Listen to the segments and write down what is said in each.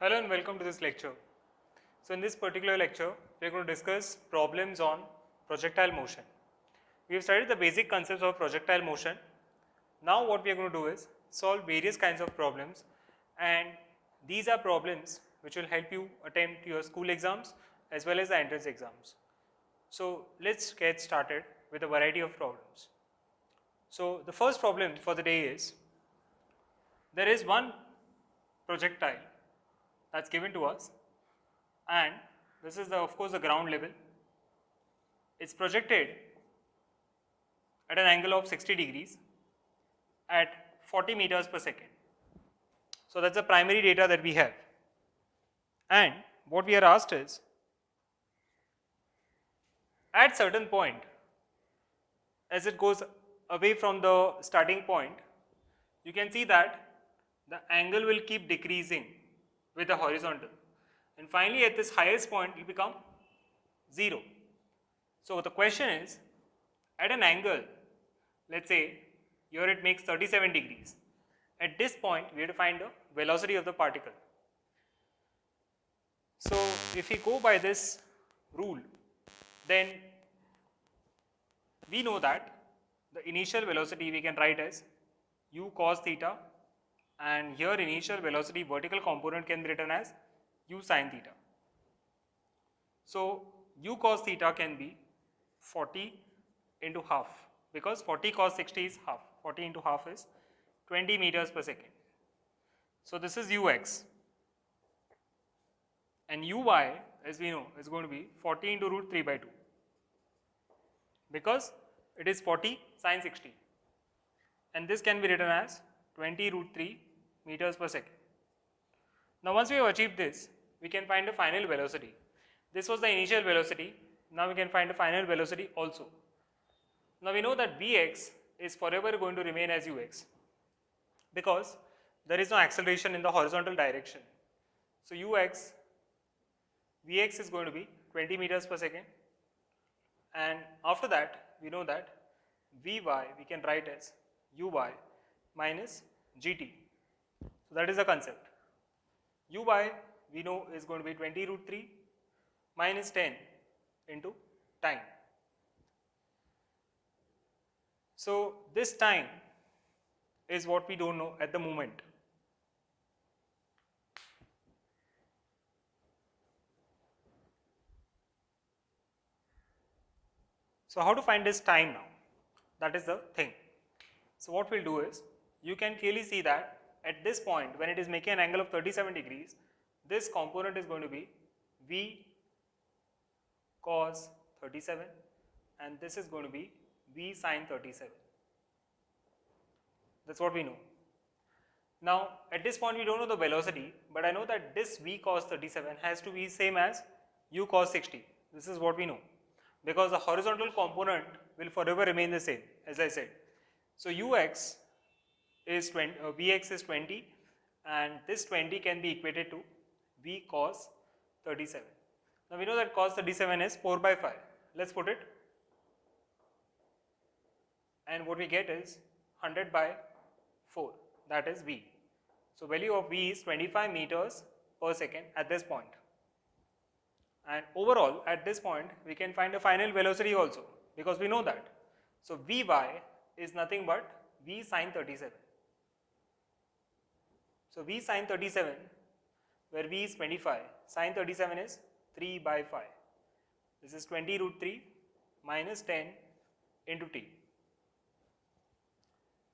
Hello and welcome to this lecture. So in this particular lecture, we are going to discuss problems on projectile motion. We have studied the basic concepts of projectile motion. Now what we are going to do is solve various kinds of problems, and these are problems which will help you attempt your school exams as well as the entrance exams. So let's get started with a variety of problems. So the first problem for the day is, there is one projectile that's given to us, and this is of course the ground level. It's projected at an angle of 60 degrees at 40 meters per second. So that's the primary data that we have, and what we are asked is, at certain point, as it goes away from the starting point, you can see that the angle will keep decreasing with the horizontal, and finally at this highest point it will become 0. So the question is, at an angle, let's say here it makes 37 degrees, at this point we have to find the velocity of the particle. So if we go by this rule, then we know that the initial velocity we can write as u cos theta, and here initial velocity vertical component can be written as u sin theta. So u cos theta can be 40 into half, because 40 cos 60 is half. 40 into half is 20 meters per second. So this is ux, and uy, as we know, is going to be 40 into root 3 by 2, because it is 40 sin 60, and this can be written as 20 root 3 meters per second. Now once we have achieved this, we can find the final velocity. This was the initial velocity. Now we can find the final velocity also. Now we know that Vx is forever going to remain as ux, because there is no acceleration in the horizontal direction. So Vx is going to be 20 meters per second, and after that we know that Vy we can write as uy minus gt. So that is the concept. Uy we know is going to be 20 root 3 minus 10 into time. So this time is what we don't know at the moment. So how to find this time now? That is the thing. So what we'll do is, you can clearly see that at this point, when it is making an angle of 37 degrees, this component is going to be V cos 37, and this is going to be V sin 37. That's what we know. Now at this point we don't know the velocity, but I know that this V cos 37 has to be same as U cos 60. This is what we know, because the horizontal component will forever remain the same, as I said. So Ux is 20, Vx is 20, and this 20 can be equated to V cos 37. Now we know that cos 37 is 4 by 5. Let's put it, and what we get is 100 by 4, that is V. So value of V is 25 meters per second at this point. And overall at this point we can find the final velocity also, because we know that. So Vy is nothing but V sin 37. So V sin 37, where V is 25, sin 37 is 3 by 5. This is 20 root 3 minus 10 into t.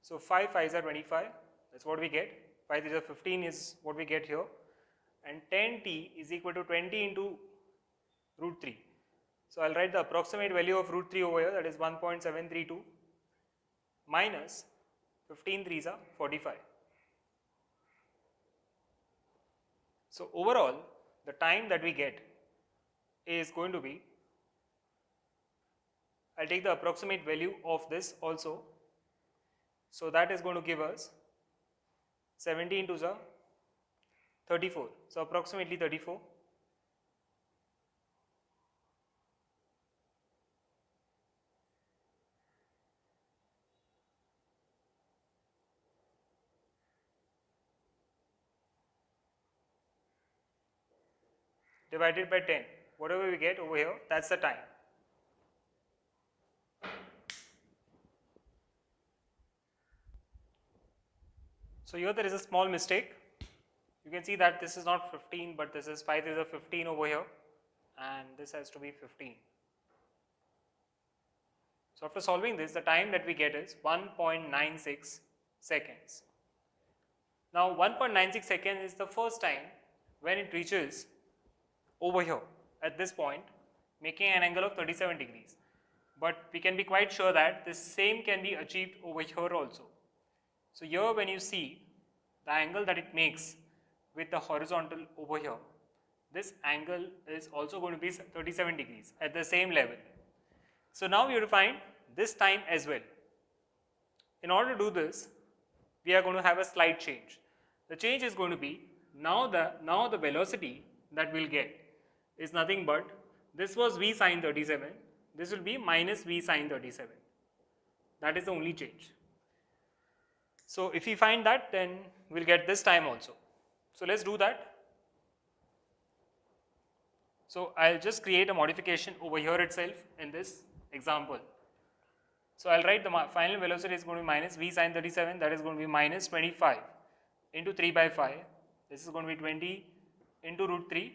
So 5 5s are 25, that's what we get. 5 3s are 15 is what we get here, and 10t is equal to 20 into root 3. So I'll write the approximate value of root 3 over here, that is 1.732 minus 15 3s are 45. So overall the time that we get is going to be, I'll take the approximate value of this also. So that is going to give us 17 to the 34. So approximately 34. divided by 10. Whatever we get over here, that's the time. So here there is a small mistake. You can see that this is not 15, but this is 5 is a 15 over here, and this has to be 15. So after solving this, the time that we get is 1.96 seconds. Now 1.96 seconds is the first time when it reaches over here at this point, making an angle of 37 degrees. But we can be quite sure that this same can be achieved over here also. So here when you see the angle that it makes with the horizontal over here, this angle is also going to be 37 degrees at the same level. So now we have to find this time as well. In order to do this, we are going to have a slight change. The change is going to be now the velocity that we'll get is nothing but, this was v sine 37, this will be minus v sine 37. That is the only change. So if we find that, then we'll get this time also. So let's do that. So I'll just create a modification over here itself in this example. So I'll write the final velocity is going to be minus v sine 37, that is going to be minus 25 into 3 by 5. This is going to be 20 into root 3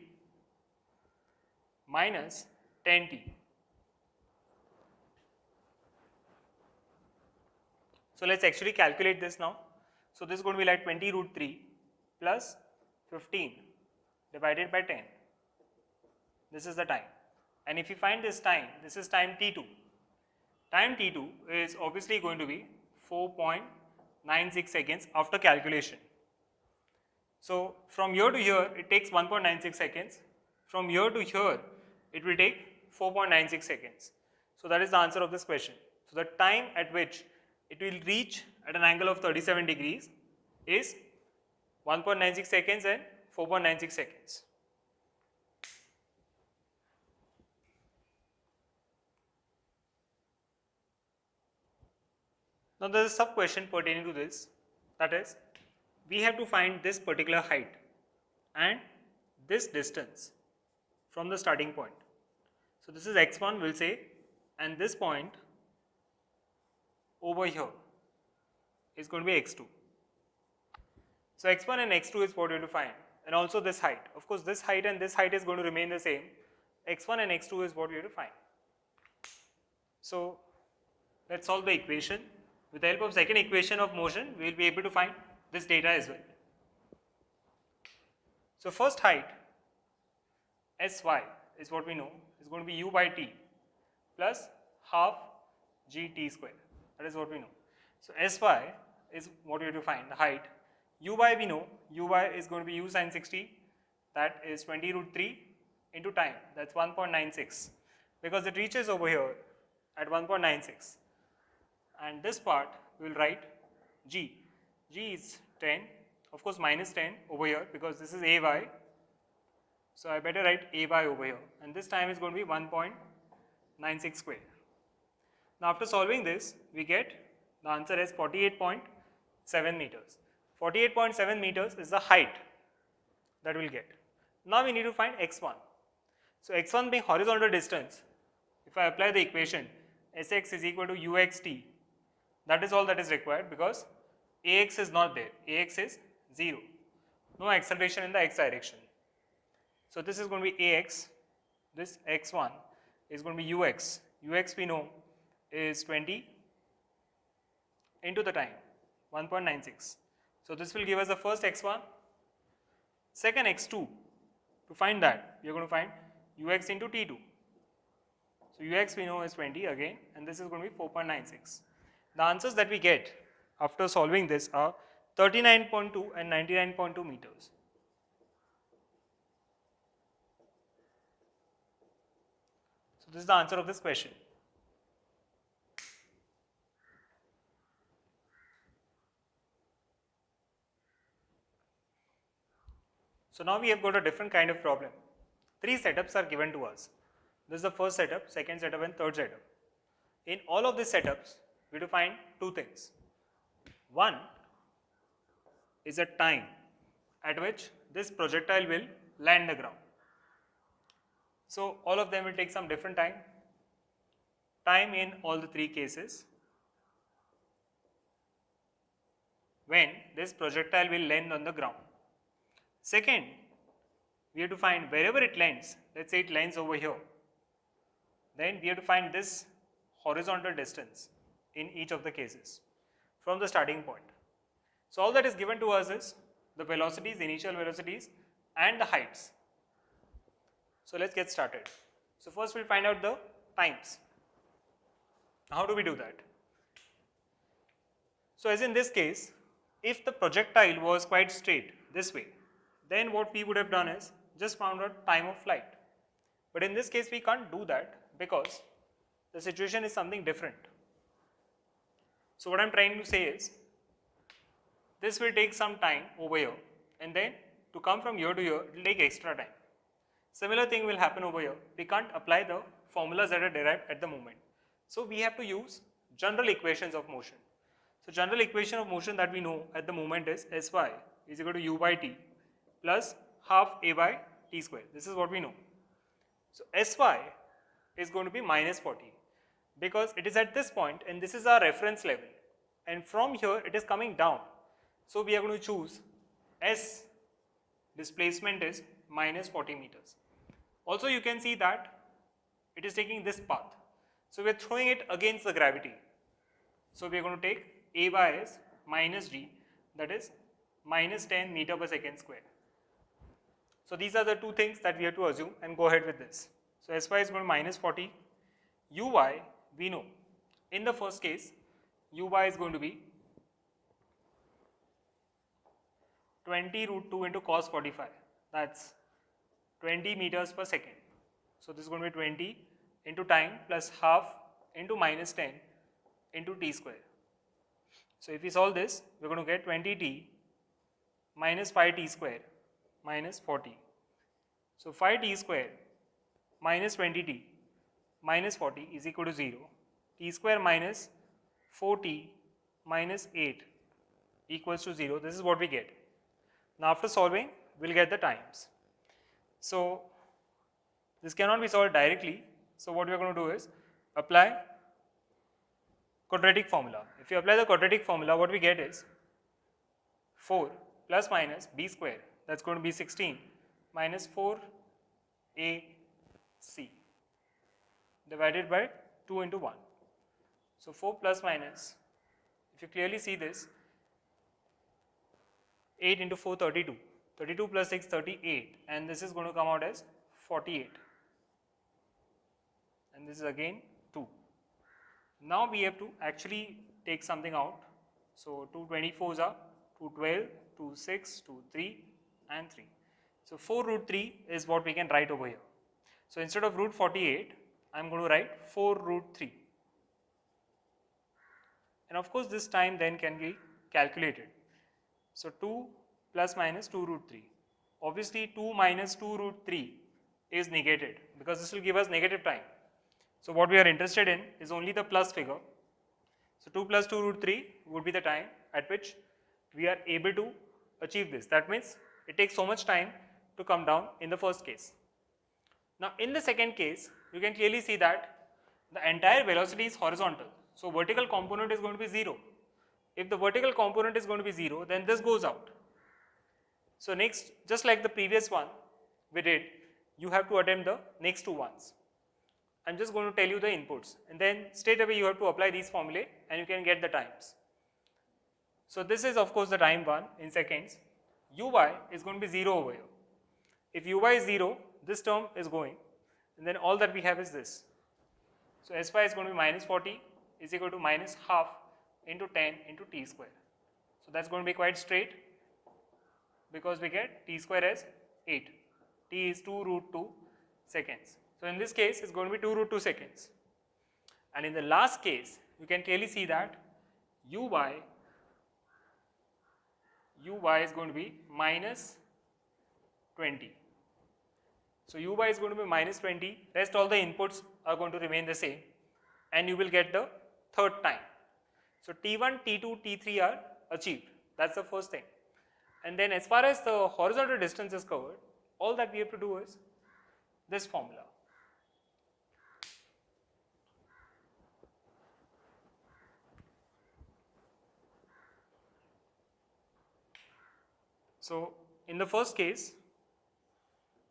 minus 10t. So let's actually calculate this now. So this is going to be like 20 root 3 plus 15 divided by 10. This is the time. And if you find this time, this is time t2. Time t2 is obviously going to be 4.96 seconds after calculation. So from here to here, it takes 1.96 seconds. From here to here, it will take 4.96 seconds. So that is the answer of this question. So the time at which it will reach at an angle of 37 degrees is 1.96 seconds and 4.96 seconds. Now there is a sub question pertaining to this, that is, we have to find this particular height and this distance from the starting point. So this is x1, we'll say, and this point over here is going to be x2. So x1 and x2 is what you have to find, and also this height. Of course, this height and this height is going to remain the same. x1 and x2 is what you have to find. So let's solve the equation. With the help of second equation of motion, we will be able to find this data as well. So first height, sy, is what we know, is going to be u by t plus half gt square. That is what we know. So sy is what we have to find, the height. U by we know, u by is going to be u sine 60, that is 20 root 3 into time, that's 1.96, because it reaches over here at 1.96. And this part we will write g. G is 10, of course minus 10 over here because this is ay. So I better write ay over here, and this time is going to be 1.96 square. Now after solving this, we get the answer as 48.7 meters. 48.7 meters is the height that we'll get. Now we need to find x1. So x1 being horizontal distance, if I apply the equation sx is equal to uxt, that is all that is required because ax is not there, ax is 0, no acceleration in the x direction. So this is going to be ax, this x1 is going to be ux, ux we know is 20 into the time, 1.96. So this will give us the first x1, second x2. To find that, we are going to find ux into t2. So ux we know is 20 again, and this is going to be 4.96. The answers that we get after solving this are 39.2 and 99.2 meters. So this is the answer of this question. So now we have got a different kind of problem. 3 setups are given to us. This is the first setup, second setup and third setup. In all of these setups, we have to find two things. One is a time at which this projectile will land the ground. So all of them will take some different time. Time in all the three cases when this projectile will land on the ground. Second, we have to find wherever it lands, let's say it lands over here, then we have to find this horizontal distance in each of the cases from the starting point. So all that is given to us is the velocities, initial velocities and the heights. So let's get started. So first we'll find out the times. How do we do that? So as in this case, if the projectile was quite straight this way, then what we would have done is just found out time of flight. But in this case we can't do that because the situation is something different. So what I'm trying to say is, this will take some time over here, and then to come from here to here, it will take extra time. Similar thing will happen over here. We can't apply the formulas that are derived at the moment. So we have to use general equations of motion. So general equation of motion that we know at the moment is Sy is equal to u by t plus half a by t square. This is what we know. So Sy is going to be minus 40 because it is at this point and this is our reference level, and from here it is coming down. So we are going to choose S displacement is minus 40 meters. Also you can see that it is taking this path. So we are throwing it against the gravity. So we are going to take A by S minus G, that is minus 10 meter per second square. So these are the two things that we have to assume and go ahead with this. So Sy is going to minus 40. Uy we know. In the first case, Uy is going to be 20 root 2 into cos 45. That's 20 meters per second. So this is going to be 20 into time plus half into minus 10 into t square. So if we solve this, we're going to get 20t minus 5t square minus 40. So 5t square minus 20t minus 40 is equal to 0. T square minus 4t minus 8 equals to 0. This is what we get. Now after solving, we'll get the times. So this cannot be solved directly. So what we are going to do is apply quadratic formula. If you apply the quadratic formula, what we get is 4 plus minus b square, that's going to be 16 minus 4ac divided by 2 into 1. So 4 plus minus, if you clearly see this, 8 into 4, 32. 32 plus 6, 38, and this is going to come out as 48. And this is again 2. Now we have to actually take something out. So 2 24s are 2 12, 2 6, 2 3 and 3. So 4 root 3 is what we can write over here. So instead of root 48, I am going to write 4 root 3. And of course this time then can be calculated. So 2 plus minus 2 root 3. Obviously 2 minus 2 root 3 is negated because this will give us negative time. So what we are interested in is only the plus figure. So 2 plus 2 root 3 would be the time at which we are able to achieve this. That means it takes so much time to come down in the first case. Now in the second case, you can clearly see that the entire velocity is horizontal. So vertical component is going to be 0. If the vertical component is going to be 0, then this goes out. So next, just like the previous one we did, you have to attempt the next two ones. I'm just going to tell you the inputs, and then straight away you have to apply these formulae and you can get the times. So this is of course the time one in seconds. Uy is going to be 0 over here. If Uy is 0, this term is going, and then all that we have is this. So Sy is going to be minus 40 is equal to minus half into 10 into t square. So that's going to be quite straight because we get t square as 8. T is 2 root 2 seconds. So in this case, it's going to be 2 root 2 seconds. And in the last case, you can clearly see that Uy is going to be minus 20. So Uy is going to be minus 20, rest all the inputs are going to remain the same, and you will get the third time. So T1, T2, T3 are achieved. That's the first thing. And then as far as the horizontal distance is covered, all that we have to do is this formula. So in the first case,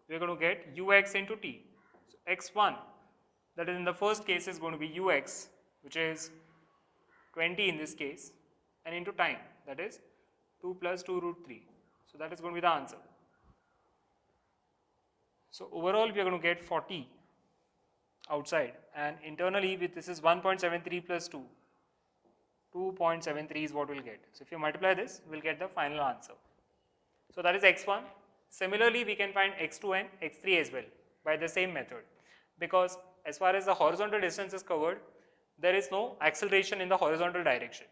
we are going to get ux into t. So x1, that is in the first case, is going to be ux, which is 20 in this case, and into time, that is 2 plus 2 root 3. So that is going to be the answer. So overall we are going to get 40 outside, and internally with this is 1.73 plus 2. 2.73 is what we'll get. So if you multiply this, we'll get the final answer. So that is x1. Similarly, we can find x2 and x3 as well by the same method, because as far as the horizontal distance is covered, there is no acceleration in the horizontal direction.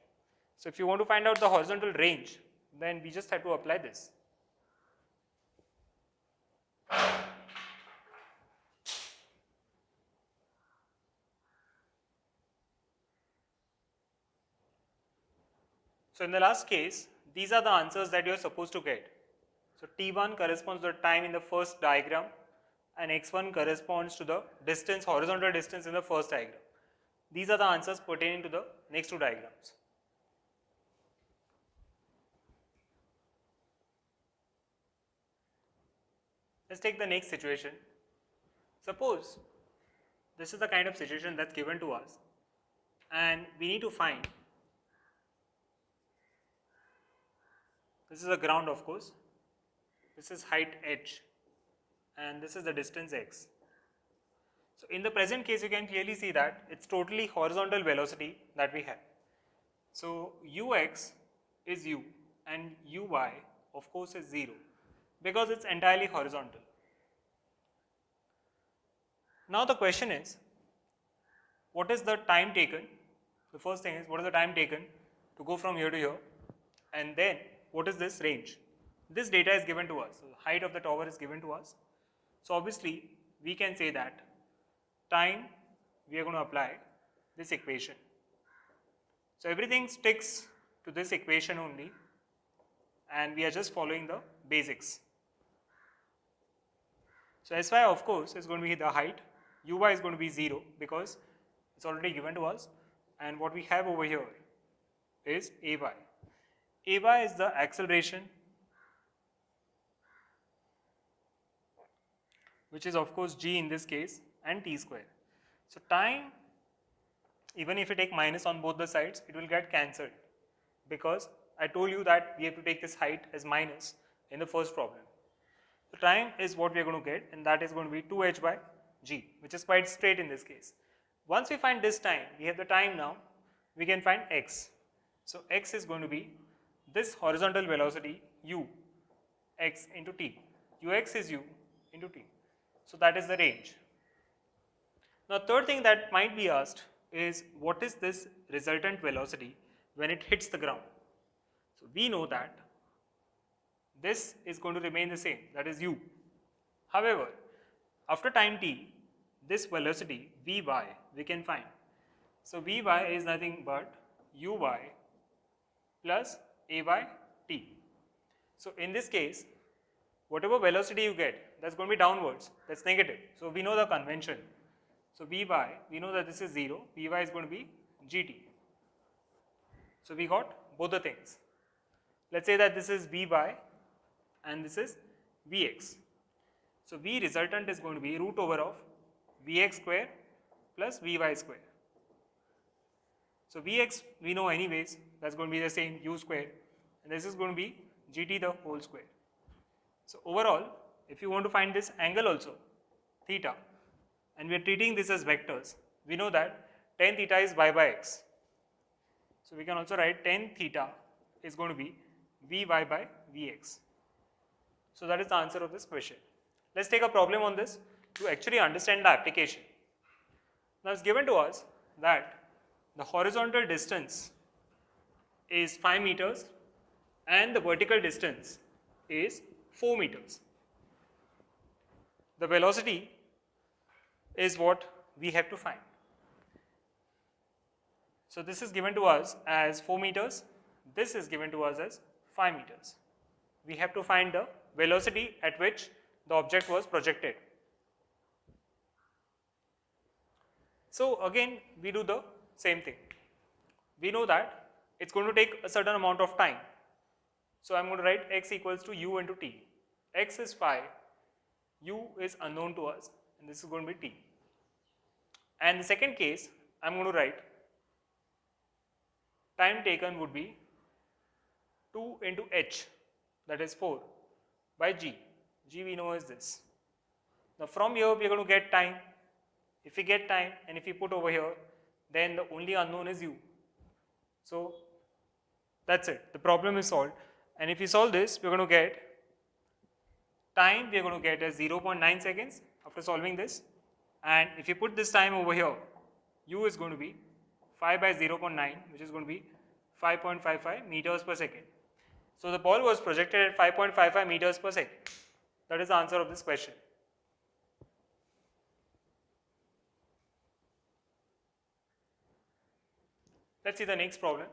So if you want to find out the horizontal range, then we just have to apply this. So in the last case, these are the answers that you are supposed to get. So t1 corresponds to the time in the first diagram, and x1 corresponds to the distance, horizontal distance in the first diagram. These are the answers pertaining to the next two diagrams. Let's take the next situation. Suppose this is the kind of situation that's given to us, and we need to find, this is the ground of course, this is height h, and this is the distance x. So in the present case, you can clearly see that it's totally horizontal velocity that we have. So ux is u and uy of course is 0, because it's entirely horizontal. Now the question is, what is the time taken? The first thing is, what is the time taken to go from here to here, and then what is this range? This data is given to us, so the height of the tower is given to us. So obviously we can say that time, we are going to apply this equation. So everything sticks to this equation only, and we are just following the basics. So Sy of course is going to be the height, uy is going to be 0 because it's already given to us, and what we have over here is ay. Ay is the acceleration, which is of course g in this case, and t square. So time, even if you take minus on both the sides, it will get cancelled, because I told you that we have to take this height as minus in the first problem. So time is what we are going to get, and that is going to be 2h by g, which is quite straight in this case. Once we find this time, we have the time now, we can find x. So x is going to be this horizontal velocity u, x into t. Ux is u into t. So that is the range. Now third thing that might be asked is, what is this resultant velocity when it hits the ground? So we know that this is going to remain the same, that is u. However, after time t, this velocity vy we can find. So vy is nothing but uy plus ay t. So in this case, whatever velocity you get, that's going to be downwards, that's negative. So we know the convention. So vy, we know that this is 0, vy is going to be gt. So we got both the things. Let's say that this is vy and this is vx. So v resultant is going to be root over of vx square plus vy square. So vx we know anyways, that's going to be the same, u square, and this is going to be gt the whole square. So overall, if you want to find this angle also, theta, and we are treating this as vectors, we know that tan theta is y by x. So we can also write tan theta is going to be vy by vx. So that is the answer of this question. Let's take a problem on this to actually understand the application. Now it's given to us that the horizontal distance is 5 meters and the vertical distance is 4 meters. The velocity is what we have to find. So this is given to us as 4 meters, this is given to us as 5 meters. We have to find the velocity at which the object was projected. So again we do the same thing. We know that it's going to take a certain amount of time So I'm going to write x equals to u into t. X is phi, u is unknown to us, and this is going to be t. And the second case, I'm going to write time taken would be 2 into h, that is 4, by g. G we know is this. Now from here we are going to get time. If we get time and if we put over here, then the only unknown is u. So that's it. The problem is solved. And if we solve this, we're going to get time, we're going to get as 0.9 seconds after solving this. And if you put this time over here, u is going to be 5 by 0.9, which is going to be 5.55 meters per second. So the ball was projected at 5.55 meters per second. That is the answer of this question. Let's see the next problem.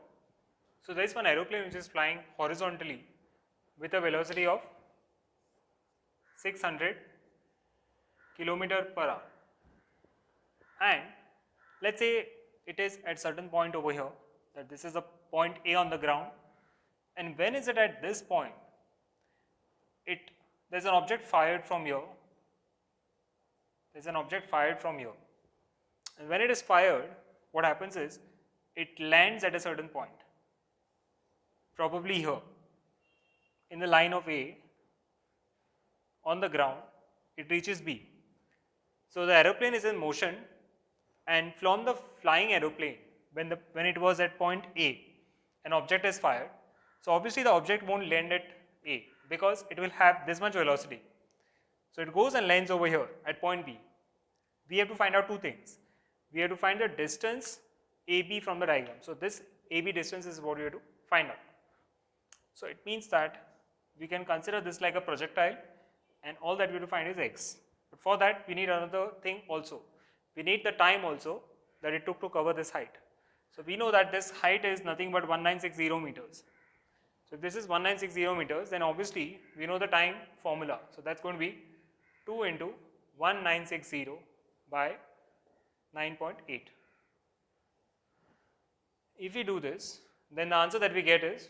So there is one aeroplane which is flying horizontally with a velocity of 600 kilometer per hour. And let's say it is at certain point over here, that this is a point A on the ground, and when is it at this point? There's an object fired from here. There's an object fired from here. And when it is fired, what happens is it lands at a certain point, probably here, in the line of A, on the ground, it reaches B. So the aeroplane is in motion, and from the flying aeroplane, when it was at point A, an object is fired. So obviously the object won't land at A because it will have this much velocity. So it goes and lands over here at point B. We have to find out two things. We have to find the distance AB from the diagram. So this AB distance is what we have to find out. So it means that we can consider this like a projectile, and all that we have to find is x. But for that we need another thing also. We need the time also that it took to cover this height. So we know that this height is nothing but 1960 meters. So if this is 1960 meters, then obviously we know the time formula. So that's going to be 2 into 1960 by 9.8. If we do this, then the answer that we get is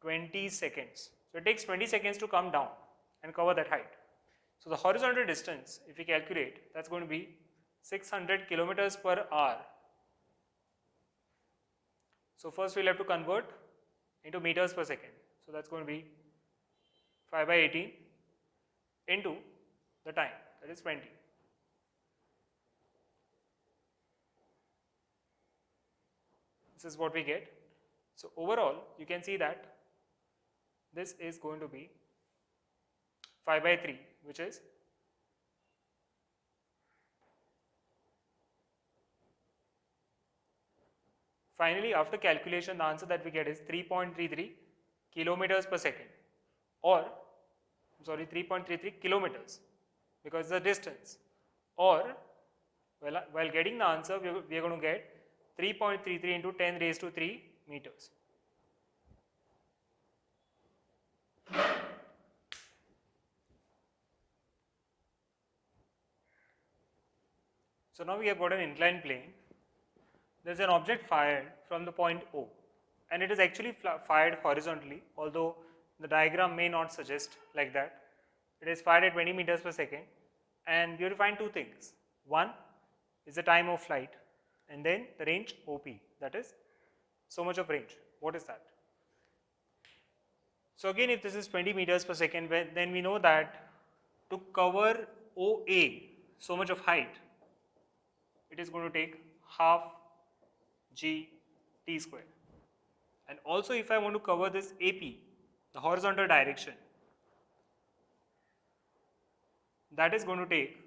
20 seconds. So it takes 20 seconds to come down and cover that height. So the horizontal distance, if we calculate, that's going to be 600 kilometers per hour. So first we'll have to convert into meters per second. So that's going to be 5 by 18 into the time, that is 20. This is what we get. So overall, you can see that this is going to be 5 by 3, which is finally, after calculation, the answer that we get is 3.33 kilometers per second, or 3.33 kilometers, because the distance, or while getting the answer, we are going to get 3.33 into 10 raised to 3 meters. So now we have got an inclined plane. There is an object fired from the point O, and it is actually fired horizontally, although the diagram may not suggest like that. It is fired at 20 meters per second, and we have to find two things. One is the time of flight, and then the range OP, that is so much of range. What is that? So again, if this is 20 meters per second, then we know that to cover OA, so much of height, it is going to take half g t square. And also if I want to cover this AP, the horizontal direction, that is going to take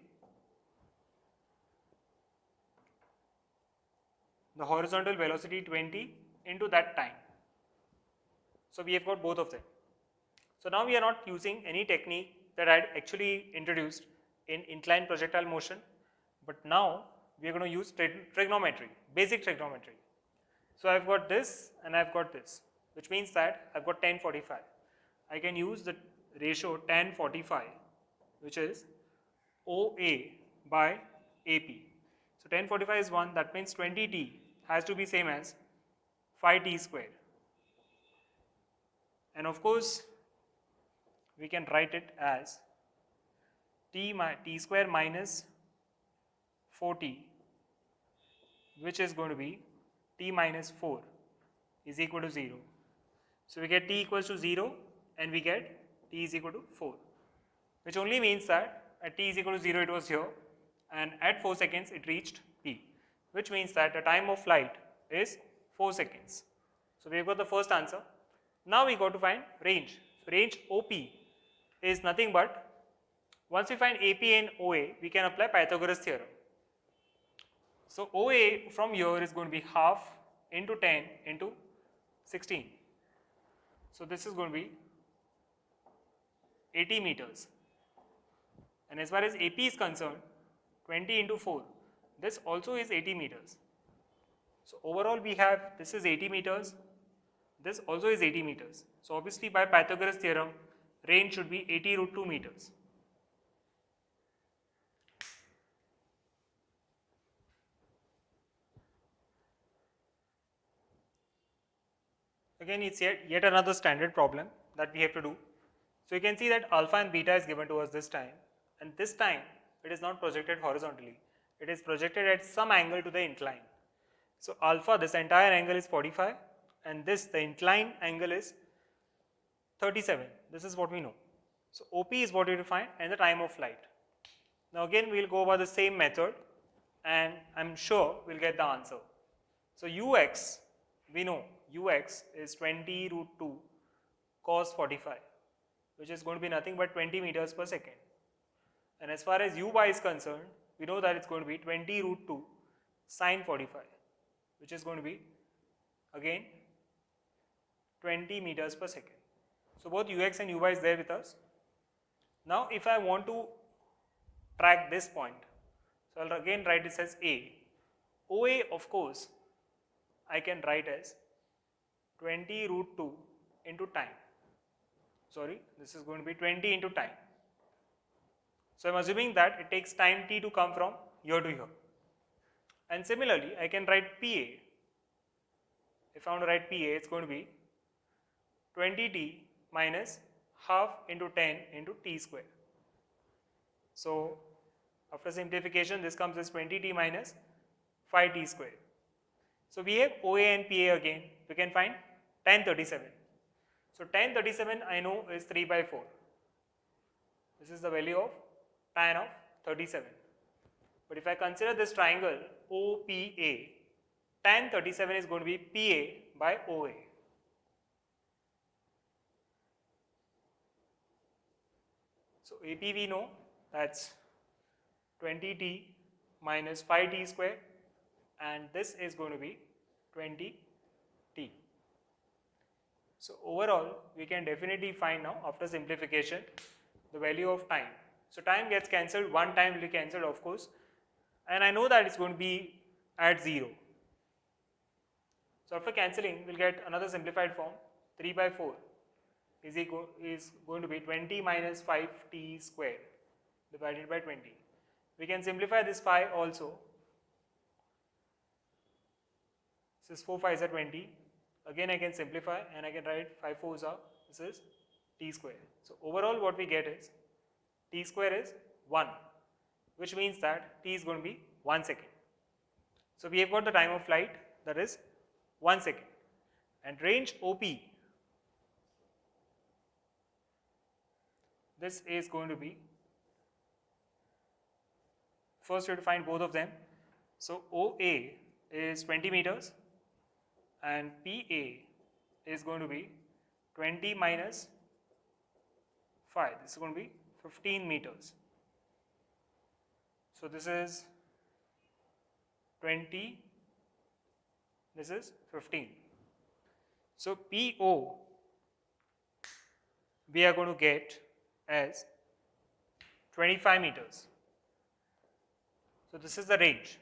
the horizontal velocity 20 into that time. So we have got both of them. So now we are not using any technique that I had actually introduced in inclined projectile motion, but now we are going to use trigonometry, basic trigonometry. So I've got this and I've got this, which means that I've got tan 45. I can use the ratio tan 45, which is OA by AP. So tan 45 is 1, that means 20t has to be same as 5t square. and of course we can write it as t square minus 4t, which is going to be t minus 4 is equal to 0. So we get t equals to 0 and we get t is equal to 4, which only means that at t is equal to 0 it was here, and at 4 seconds it reached p, which means that the time of flight is 4 seconds. So we have got the first answer. Now we got to find range. So range OP is nothing but, once we find AP and OA, we can apply Pythagoras theorem. So OA from here is going to be half into 10 into 16. So this is going to be 80 meters. And as far as AP is concerned, 20 into 4, this also is 80 meters. So overall we have, this is 80 meters, this also is 80 meters. So obviously by Pythagoras theorem, range should be 80 root 2 meters. Again, it's yet another standard problem that we have to do. So you can see that alpha and beta is given to us this time, and this time it is not projected horizontally, it is projected at some angle to the incline. So alpha, this entire angle is 45, and this, the incline angle is 37. This is what we know. So OP is what we define and the time of flight. Now again we will go over the same method and I'm sure we'll get the answer. So UX, we know UX is 20 root 2 cos 45, which is going to be nothing but 20 meters per second. And as far as UY is concerned, we know that it's going to be 20 root 2 sin 45, which is going to be again 20 meters per second. So both UX and UY is there with us. Now if I want to track this point, so I'll again write this as A. OA, of course, I can write as 20 root 2 into time. Sorry, this is going to be 20 into time. So I'm assuming that it takes time t to come from here to here. And similarly, I can write PA. If I want to write PA, it's going to be 20t minus half into 10 into t square. So after simplification, this comes as 20t minus 5t square. So we have OA and PA again. We can find tan 37. So tan 37 I know is 3 by 4. This is the value of tan of 37. But if I consider this triangle OPA, tan 37 is going to be PA by OA. So AP we know, that's 20t minus 5t square, and this is going to be 20t. So overall we can definitely find now after simplification the value of time. So time gets cancelled, one time will be cancelled of course, and I know that it's going to be at 0. So after cancelling we'll get another simplified form, 3 by 4 is going to be 20 minus 5t square divided by 20. We can simplify this pi also. This is 4 5s are 20. Again I can simplify and I can write 5 4s are, this is t square. So overall what we get is t square is 1, which means that t is going to be 1 second. So we have got the time of flight, that is 1 second, and range OP, this is going to be, first we have to find both of them. So OA is 20 meters and PA is going to be 20 minus 5, this is going to be 15 meters. So this is 20, this is 15. So PO we are going to get as 25 meters. So this is the range.